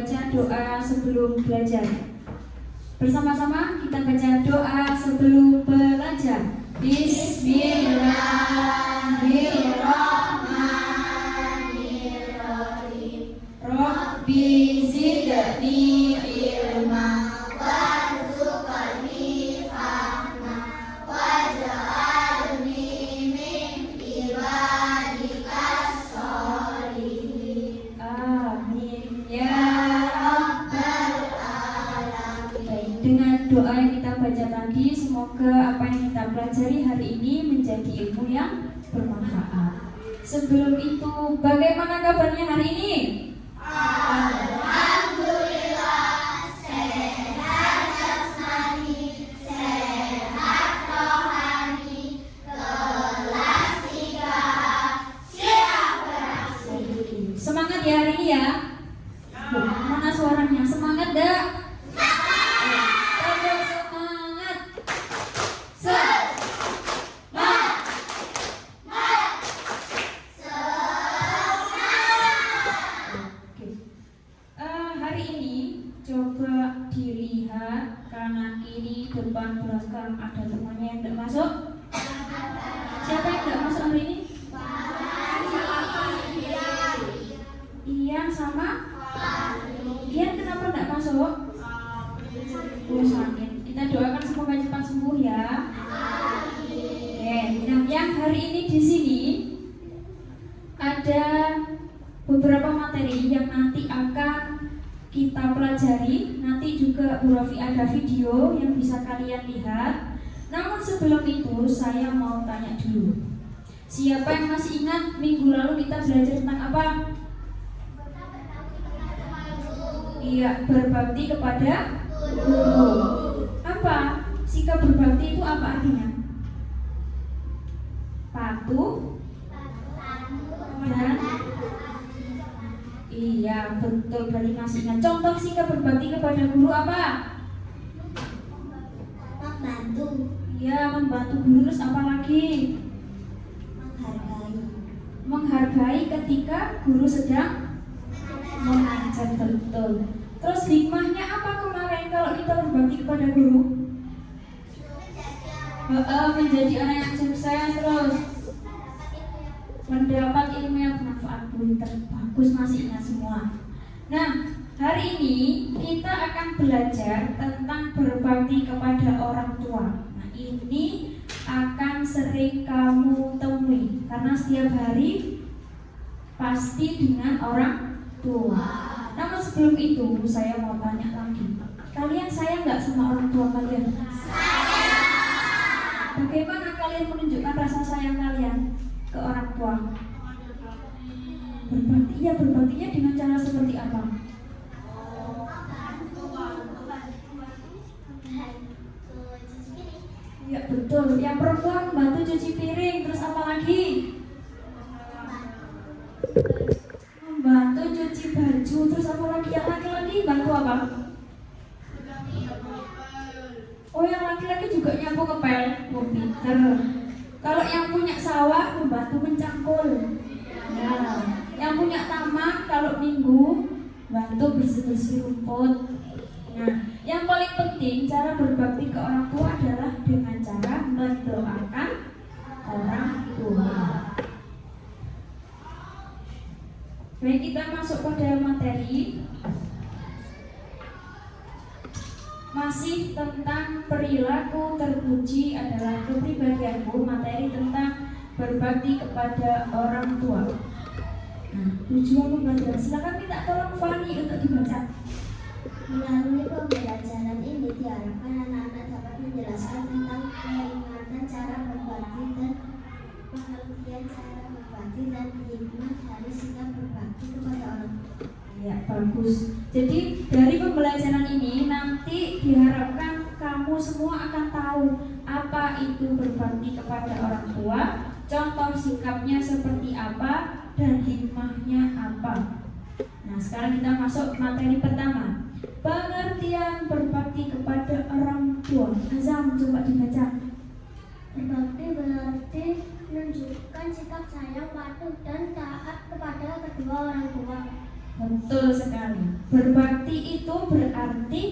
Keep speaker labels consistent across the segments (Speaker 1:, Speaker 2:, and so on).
Speaker 1: membaca doa sebelum belajar. Bersama-sama kita baca doa sebelum belajar. Bismillahirrahmanirrahim. Rabbi zidni ilma warzuqni fahma waj'alni min ibadikas sholihin. Amin ya rabbal alamin. Baik, dengan doa yang kita baca tadi, semoga apa yang kita pelajari hari ini menjadi ilmu yang bermanfaat. Sebelum itu, bagaimana kabarnya hari ini? Alhamdulillah, sehat jasmani, sehat rohani, kelas 3 siap beraksi. Semangat ya hari ini ya. Mana suaranya? Semangat dah? Depan belakang ada temannya yang tidak masuk? Siapa yang tidak masuk hari ini? Ian sama? Ian kenapa tidak masuk? Sakit. Kita doakan semoga cepat sembuh ya. Oke. Nah, yang hari ini di sini ada beberapa materi yang nanti akan kita pelajari. Nanti juga Bu Rafi ada video yang bisa kalian lihat. Namun sebelum itu saya mau tanya dulu, siapa yang masih ingat minggu lalu kita belajar tentang apa? Iya, berbakti kepada guru. Apa? Sikap berbakti itu apa artinya? Patuh dan iya, betul, berarti masih ingat. Contoh sikap berbakti kepada guru apa? Membantu. Iya, membantu guru. Terus apa lagi? Menghargai. Menghargai ketika guru sedang mengajar, betul. Terus hikmahnya apa kemarin kalau kita berbakti kepada guru? Menjadi orang yang sukses, terus mendapat ilmu yang bermanfaat. Bagus, masih ingat semua. Nah, hari ini kita akan belajar tentang berbakti kepada orang tua. Nah, ini akan sering kamu temui karena setiap hari pasti dengan orang tua. Namun sebelum itu saya mau tanya lagi, kalian sayang nggak sama orang tua kalian? Sayang. Bagaimana kalian menunjukkan rasa sayang kalian ke orang tua? Berbakti, ya berbaktinya dengan cara seperti apa? Ya betul, yang perempuan bantu cuci piring, terus apa lagi? Membantu cuci baju, terus apa lagi? Yang laki-laki bantu apa? Oh, yang laki-laki juga nyapu ngepel, pinter. Kalau yang punya sawah membantu mencangkul. Nah, yang punya taman kalau minggu bantu bersih-bersih rumput. Nah, yang paling penting cara berbakti ke orang tua adalah dengan cara mendoakan orang tua. Baik, kita masuk pada materi. Masih tentang perilaku terpuji adalah kepribadianmu, materi tentang berbakti kepada orang tua. Nah, tujuan pembelajaran, silakan minta tolong Fani untuk dibaca.
Speaker 2: Melalui pembelajaran ini diharapkan anak-anak dapat menjelaskan tentang peringatan cara berbakti dan pengertian cara berbakti dan hikmah dari sikap berbakti kepada orang tua.
Speaker 1: Ya, bagus. Jadi dari pembelajaran ini nanti diharapkan kamu semua akan tahu apa itu berbakti kepada orang tua, contoh sikapnya seperti apa, dan hikmahnya apa. Nah, sekarang kita masuk materi pertama, pengertian berbakti kepada orang tua. Azam, coba dibaca.
Speaker 2: Berbakti berarti menunjukkan sikap sayang, patuh, dan taat kepada kedua orang tua.
Speaker 1: Betul sekali. Berbakti itu berarti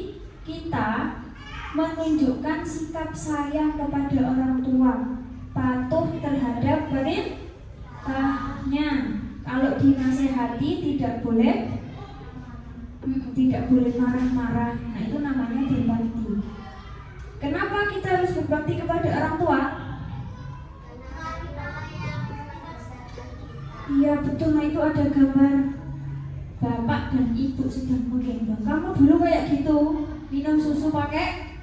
Speaker 1: kita menunjukkan sikap sayang kepada orang tua, patuh terhadap perintahnya. Kalau dinasehati tidak boleh marah-marah. Nah, itu namanya berbakti. Kenapa kita harus berbakti kepada orang tua? Iya betul, nah itu ada gambar bapak dan ibu sedang menggendong. Kamu dulu kayak gitu, minum susu pakai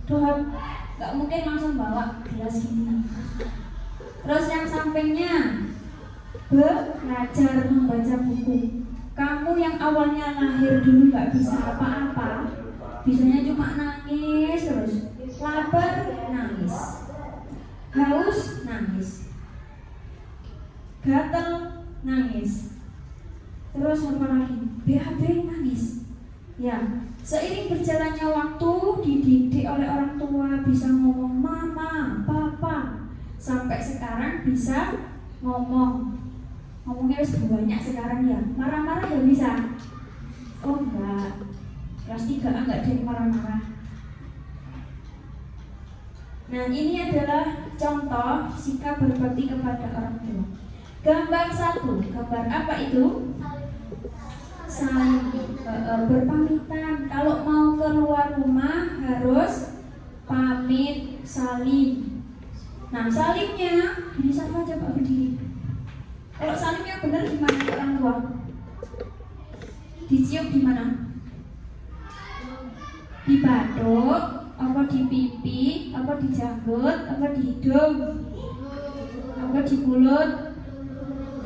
Speaker 1: doang, nggak mungkin langsung bawa gelas gini. Terus yang sampingnya belajar membaca buku. Kamu yang awalnya lahir dulu nggak bisa apa-apa, bisanya cuma nangis terus, lapar nangis, haus nangis, gatel nangis, terus apa lagi? BAB nangis. Ya, seiring berjalannya waktu dididik oleh orang tua, bisa ngomong mama, papa, sampai sekarang bisa ngomongnya harus banyak sekarang ya. Marah-marah ya bisa? Oh enggak, kelas 3 enggak ada yang marah-marah. Nah, ini adalah contoh sikap berbakti kepada orang tua. Gambar 1, gambar apa itu? Saling berpamitan. Kalau mau keluar rumah harus pamit, salim. Nah, salimnya ini sama aja Pak berdiri. Kalau salimnya benar gimana ke orang tua? Dicium di mana? Di batuk, apa di pipi, apa di janggut, apa di hidung, apa di mulut.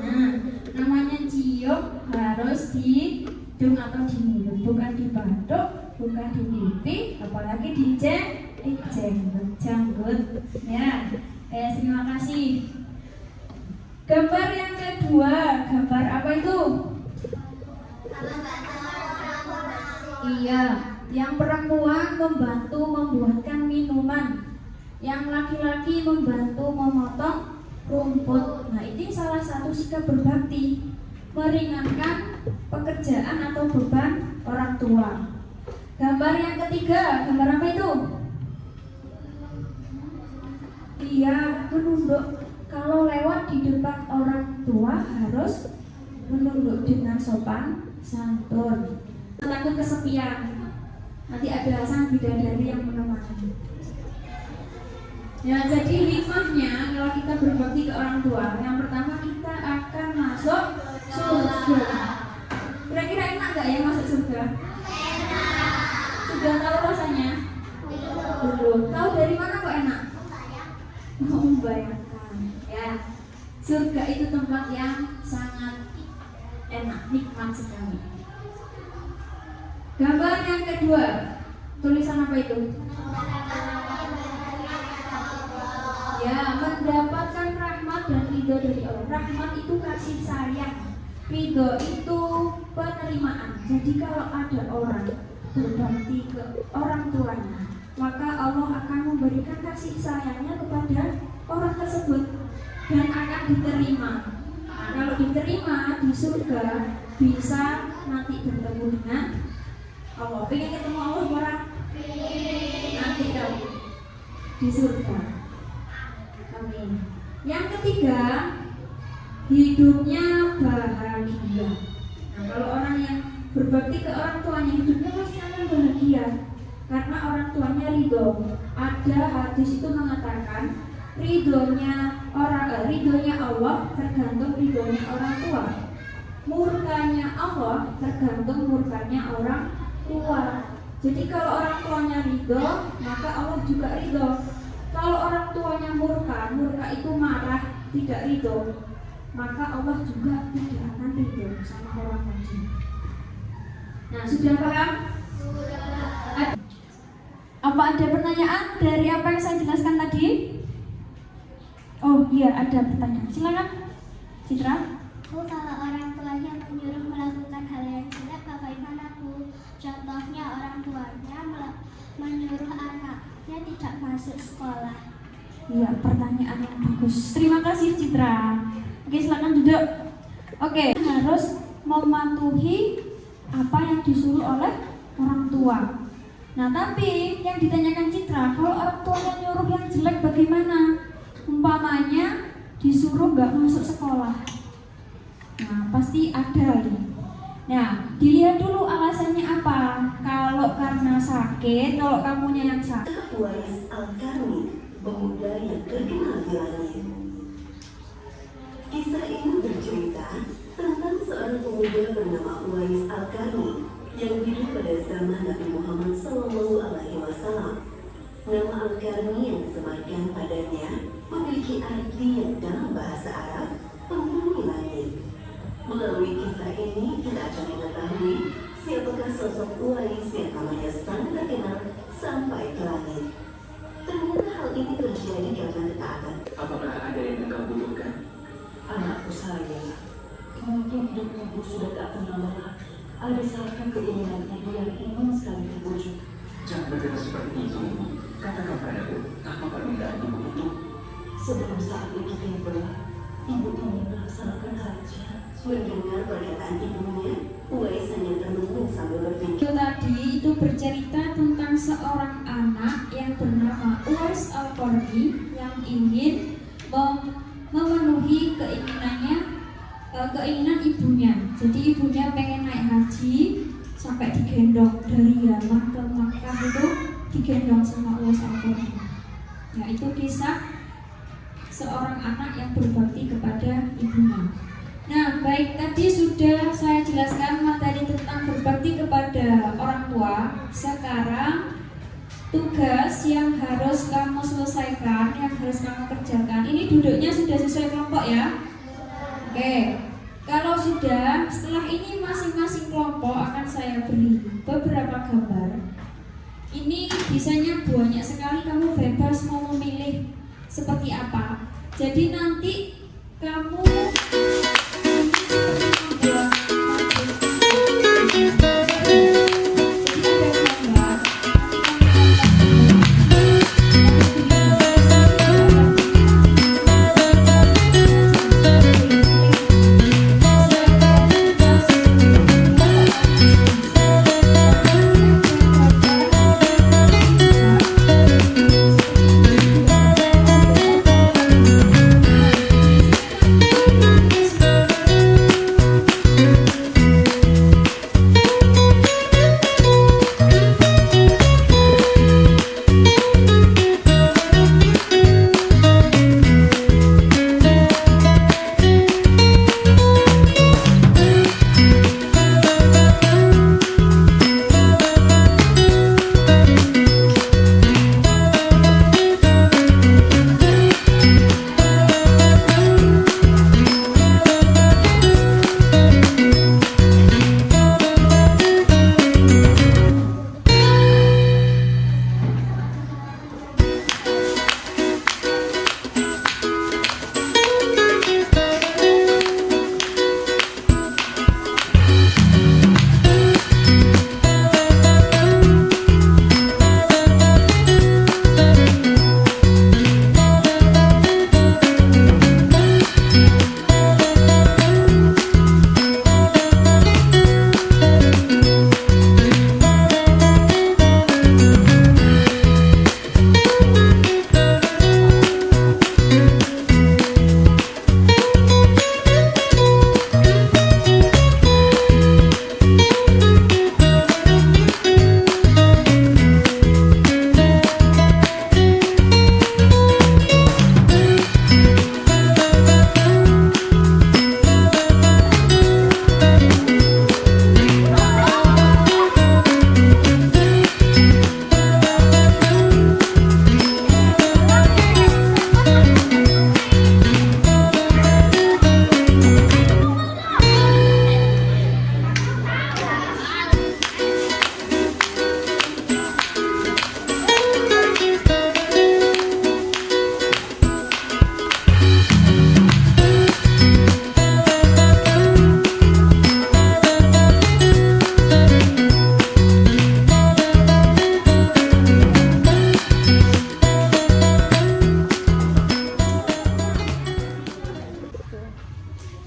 Speaker 1: Nah, namanya cium harus di hidung atau di mulut, bukan di batuk, bukan di pipi, apalagi di janggut. Ya, terima kasih. Gambar yang kedua, gambar apa itu? Iya, yang perempuan membantu membuatkan minuman, yang laki-laki membantu memotong rumput. Nah, ini salah satu sikap berbakti, meringankan pekerjaan atau beban orang tua. Gambar yang ketiga, gambar apa itu? Iya, menunduk. Kalau lewat di depan orang tua harus menunduk dengan sopan santun. Takut kesepian, nanti ada sang bidadari yang menemani. Ya, jadi hikmahnya kalau kita berbakti ke orang tua, yang pertama kita akan masuk surga. Kira-kira enak nggak ya masuk surga? Sudah tahu rasanya? Belum. Tahu dari mana kok enak? Mau membayangkan. Ya, surga itu tempat yang sangat enak, nikmat sekali. Gambar yang kedua, tulisan apa itu? Ya, mendapatkan rahmat dan ridho dari Allah. Rahmat itu kasih sayang, ridho itu penerimaan. Jadi kalau ada orang berbakti ke orang tuanya, maka Allah akan memberikan kasih sayangnya kepada orang tersebut dan akan diterima. Nah, kalau diterima di surga, bisa nanti bertemu dengan Allah. Pengen ketemu Allah orang? Nanti kamu di surga. Amin. Yang ketiga, hidupnya bahagia. Nah, kalau orang yang berbakti ke orang tuanya, hidupnya pasti akan bahagia karena orang tuanya ridho. Ada hadis itu mengatakan ridhonya Allah tergantung ridhonya orang tua. Murkanya Allah tergantung murkanya orang tua. Jadi kalau orang tuanya ridho, maka Allah juga ridho. Kalau orang tuanya murka itu marah, tidak ridho, maka Allah juga tidak akan ridho sama orang tadi. Nah, sudah paham? Sudah. Apa ada pertanyaan dari apa yang saya jelaskan tadi? Oh iya, ada pertanyaan. Silakan, Citra.
Speaker 2: Kalau orang tuanya menyuruh melakukan hal yang jelek, bagaimana Bu? Contohnya orang tuanya menyuruh anaknya tidak masuk sekolah.
Speaker 1: Iya, pertanyaan yang bagus. Terima kasih, Citra. Oke, silakan duduk. Oke, harus mematuhi apa yang disuruh oleh orang tua. Nah, tapi yang ditanyakan Citra, kalau orang tuanya nyuruh yang jelek bagaimana? Umpamanya disuruh nggak masuk sekolah. Nah, pasti ada ini. Nah, dilihat dulu alasannya apa. Kalau karena sakit, kalau kamunya yang sakit.
Speaker 3: Uwais Al-Qarni, pemuda yang terkenal di langit. Kisah ini bercerita tentang seorang pemuda bernama Uwais Al-Qarni yang hidup pada zaman Nabi Muhammad SAW. Nama Al-Qarni yang disematkan padanya memiliki arti yang dalam bahasa Arab penghuni langit. Melalui kisah ini kita akan mengetahui siapakah sosok Uwais yang namanya sangat terkenal sampai ke langit. Ternyata hal ini terjadi karena ketaatan.
Speaker 4: Apakah ada yang engkau butuhkan?
Speaker 3: Anakku sayang, mungkin hidupmu sudah tak akan lama. Ada satu keinginan ibu yang ingin sekali terwujud.
Speaker 4: Jangan berkata seperti itu. Katakan padaku, apa permintaan ibu itu?
Speaker 3: Sebelum saat itu tiba, ibu ingin melaksanakan haji. Mendengar perkataan ibunya, Uwais hanya termenung sambil berpikir.
Speaker 1: Itu tadi itu bercerita tentang seorang anak yang bernama Uwais Al-Qarni yang ingin memenuhi keinginan ibunya. Jadi ibunya pengen naik haji sampai digendong dari Yaman ke Makkah, itu digendong sama Uwais Al-Qarni. Ya, itu kisah seorang anak yang berbakti kepada ibunya. Nah, baik, tadi sudah saya jelaskan materi tentang berbakti kepada orang tua. Sekarang tugas yang harus kamu selesaikan, yang harus kamu kerjakan. Ini duduknya sudah sesuai kelompok ya? Oke. Kalau sudah, setelah ini masing-masing kelompok akan saya beri beberapa gambar. Ini bisanya banyak sekali, kamu bebas mau memilih seperti apa. Jadi nanti kamu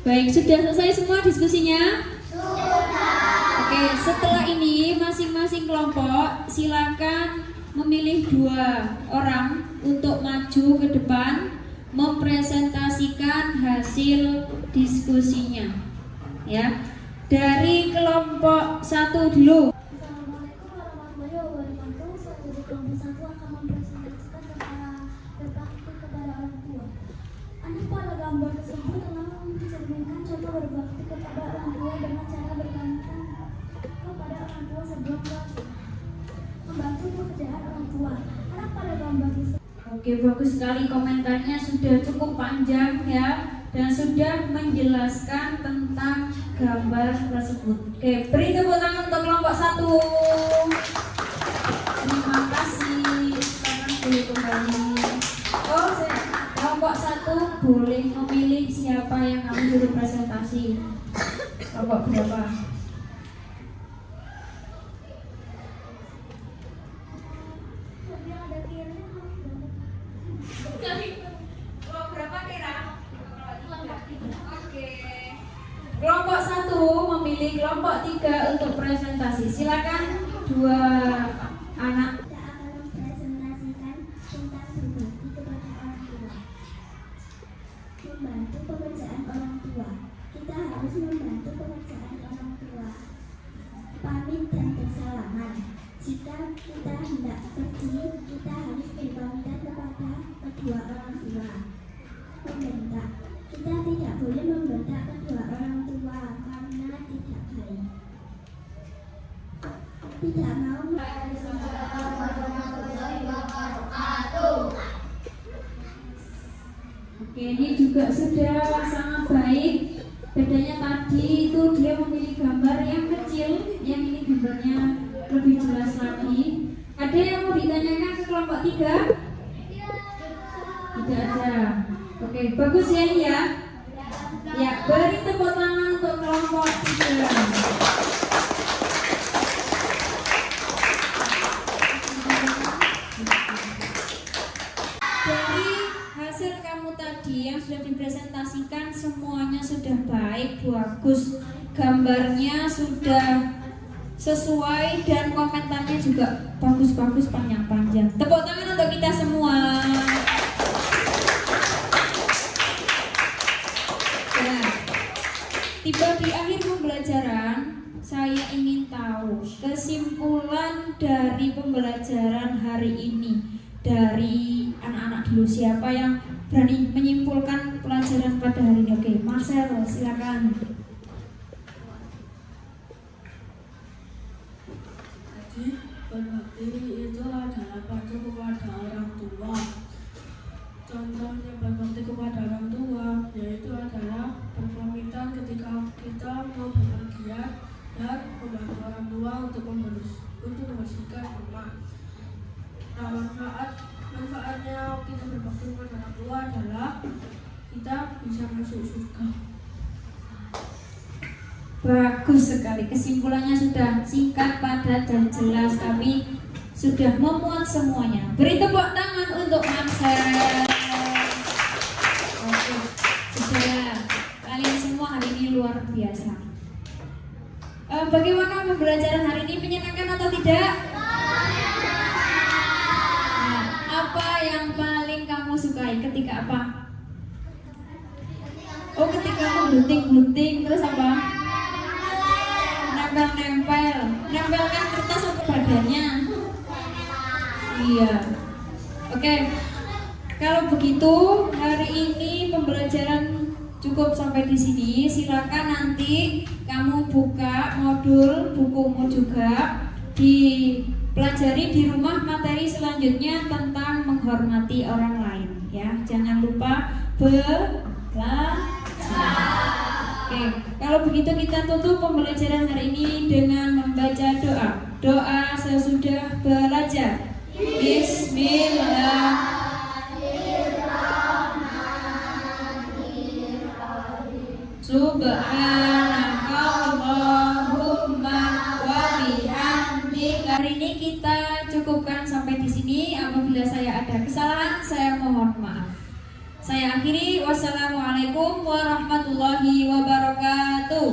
Speaker 1: Baik, sudah selesai semua diskusinya? kelompok silakan memilih 2 orang untuk maju ke depan mempresentasikan hasil diskusinya. Ya, dari kelompok 1 dulu.
Speaker 2: Assalamualaikum warahmatullahi wabarakatuh. Saya dari kelompok 1 akan mempresentasikan tentang berbakti kepada orang tua. Anak pada gambar tersebut telah mencerminkan contoh berbakti kepada orang tua dengan cara bergantung kepada orang tua sebelum membantu pekerjaan orang tua. Anak pada gambar tersebut.
Speaker 1: Oke, bagus sekali komentarnya, sudah cukup panjang ya, dan sudah menjelaskan tentang gambar tersebut. Oke, beri tepuk tangan untuk kelompok 1. Terima kasih. Sekarang boleh kembali. Kelompok 1 boleh memilih siapa yang akan suruh presentasi. Kelompok berapa? Kelompok 1 memilih kelompok 3 untuk presentasi. Silakan 2 anak.
Speaker 2: Kita akan mempresentasikan tentang berbakti kepada orang tua. Membantu pekerjaan orang tua. Kita harus membantu pekerjaan orang tua. Pamit dan bersalaman. Jika kita hendak pergi, kita harus berpamitan kepada kedua orang tua. Membentak. Kita tidak boleh membentak kedua orang tua karena tidak baik. Tidak mau
Speaker 1: Oke, ini juga sudah sangat baik. Bedanya tadi itu dia memilih gambar yang kecil, yang ini gambarnya lebih jelas lagi. Ada yang mau ditanyakan ke kelompok 3? Tidak ada. Oke, bagus ya ini ya. Ya, beri tepuk tangan untuk kelompok 3. Dari hasil kamu tadi yang sudah dipresentasikan semuanya sudah baik, bagus. Gambarnya sudah sesuai dan komentarnya juga bagus-bagus, panjang-panjang. Tepuk tangan untuk kita semua. Tiba di akhir pembelajaran, saya ingin tahu kesimpulan dari pembelajaran hari ini dari anak-anak dulu. Siapa yang berani menyimpulkan pelajaran pada hari ini? Oke, Marcel, silakan.
Speaker 5: Jadi berbakti itu adalah patuh kepada orang tua. Contohnya berbakti kepada orang tua yaitu adalah berpamitan ketika kita mau bepergian dan membantu orang tua untuk membersihkan rumah. Nah, manfaatnya kita berbakti kepada orang tua adalah kita bisa masuk surga.
Speaker 1: Bagus sekali, kesimpulannya sudah singkat, padat, dan jelas, tapi sudah memuat semuanya. Beri tepuk tangan untuk Marcel. Oke, sudah. Kalian semua hari ini luar biasa. Bagaimana pembelajaran hari ini, menyenangkan atau tidak? Nah, apa yang paling kamu sukai? Ketika apa? Oh, ketika gunting-gunting, terus apa? Nempelkan kertas ke badannya. Iya. Oke. Kalau begitu hari ini pembelajaran cukup sampai di sini. Silakan nanti kamu buka modul bukumu juga, dipelajari di rumah materi selanjutnya tentang menghormati orang lain ya. Jangan lupa belajar. Oke, kalau begitu kita tutup pembelajaran hari ini dengan membaca doa. Doa sesudah belajar. Bismillah. Subhanaka Allahumma wa bihamdika. Hari ini kita cukupkan sampai di sini. Apabila saya ada kesalahan, saya mohon maaf. Saya akhiri. Wassalamualaikum warahmatullahi wabarakatuh.